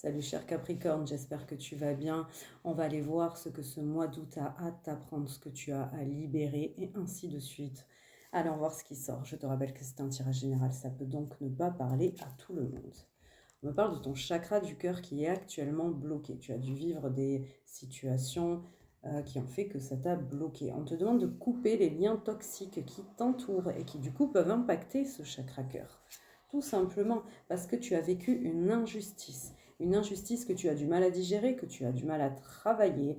Salut cher Capricorne, j'espère que tu vas bien. On va aller voir ce que ce mois d'août a à t'apprendre, ce que tu as à libérer et ainsi de suite. Allons voir ce qui sort. Je te rappelle que c'est un tirage général, ça peut donc ne pas parler à tout le monde. On me parle de ton chakra du cœur qui est actuellement bloqué. Tu as dû vivre des situations qui ont fait que ça t'a bloqué. On te demande de couper les liens toxiques qui t'entourent et qui du coup peuvent impacter ce chakra cœur. Tout simplement parce que tu as vécu une injustice que tu as du mal à digérer, que tu as du mal à travailler.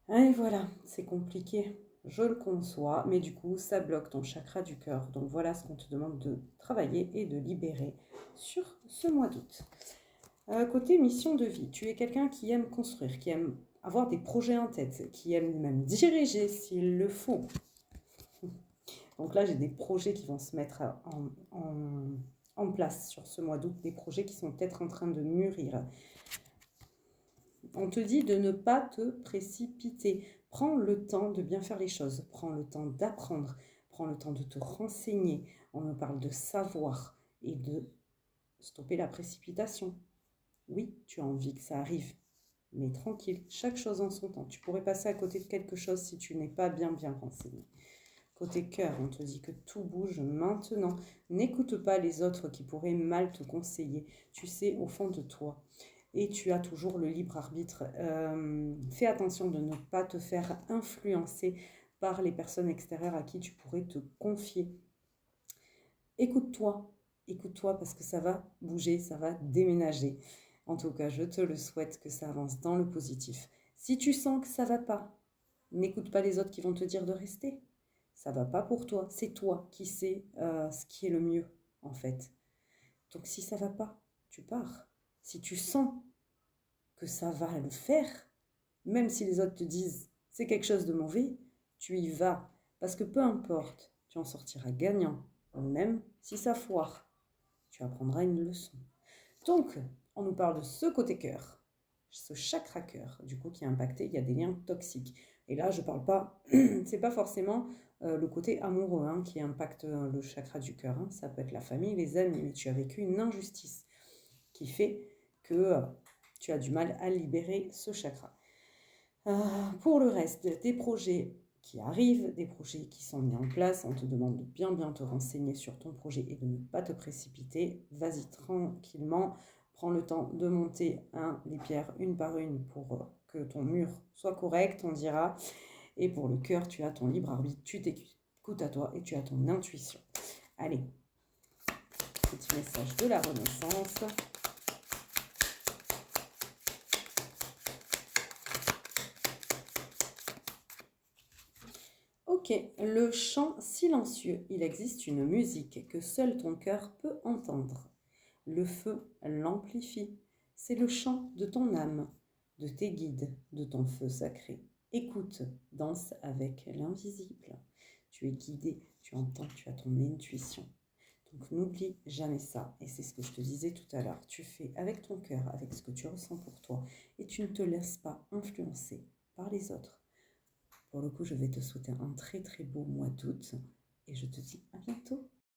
Et voilà, c'est compliqué, je le conçois, mais du coup, ça bloque ton chakra du cœur. Donc voilà ce qu'on te demande de travailler et de libérer sur ce mois d'août. Côté mission de vie, tu es quelqu'un qui aime construire, qui aime avoir des projets en tête, qui aime même diriger s'il le faut. Donc là, j'ai des projets qui vont se mettre en place sur ce mois d'août, des projets qui sont peut-être en train de mûrir. On te dit de ne pas te précipiter. Prends le temps de bien faire les choses. Prends le temps d'apprendre. Prends le temps de te renseigner. On me parle de savoir et de stopper la précipitation. Oui, tu as envie que ça arrive, mais tranquille, chaque chose en son temps. Tu pourrais passer à côté de quelque chose si tu n'es pas bien renseigné. Côté cœur, on te dit que tout bouge maintenant. N'écoute pas les autres qui pourraient mal te conseiller. Tu sais au fond de toi. Et tu as toujours le libre arbitre. Fais attention de ne pas te faire influencer par les personnes extérieures à qui tu pourrais te confier. Écoute-toi parce que ça va bouger, ça va déménager. En tout cas, je te le souhaite que ça avance dans le positif. Si tu sens que ça va pas, n'écoute pas les autres qui vont te dire de rester. Ça va pas pour toi, c'est toi qui sais ce qui est le mieux en fait. Donc si ça va pas, tu pars. Si tu sens que ça va le faire, même si les autres te disent c'est quelque chose de mauvais, tu y vas. Parce que peu importe, tu en sortiras gagnant. Même si ça foire, tu apprendras une leçon. Donc, on nous parle de ce côté cœur, ce chakra cœur, du coup, qui est impacté. Il y a des liens toxiques. Et là, je parle pas, c'est pas forcément le côté amoureux qui impacte le chakra du cœur. Ça peut être la famille, les amis, mais tu as vécu une injustice qui fait que tu as du mal à libérer ce chakra. Pour le reste, des projets qui arrivent, des projets qui sont mis en place, on te demande de bien te renseigner sur ton projet et de ne pas te précipiter. Vas-y tranquillement, prends le temps de monter les pierres une par une pour que ton mur soit correct, on dira. Et pour le cœur, tu as ton libre arbitre, tu t'écoutes à toi et tu as ton intuition. Allez, petit message de la Renaissance. Ok, le chant silencieux. Il existe une musique que seul ton cœur peut entendre. Le feu l'amplifie. C'est le chant de ton âme, de tes guides, de ton feu sacré. Écoute, danse avec l'invisible. Tu es guidé, tu entends, tu as ton intuition. Donc n'oublie jamais ça. Et c'est ce que je te disais tout à l'heure. Tu fais avec ton cœur, avec ce que tu ressens pour toi. Et tu ne te laisses pas influencer par les autres. Pour le coup, je vais te souhaiter un très beau mois d'août et je te dis à bientôt.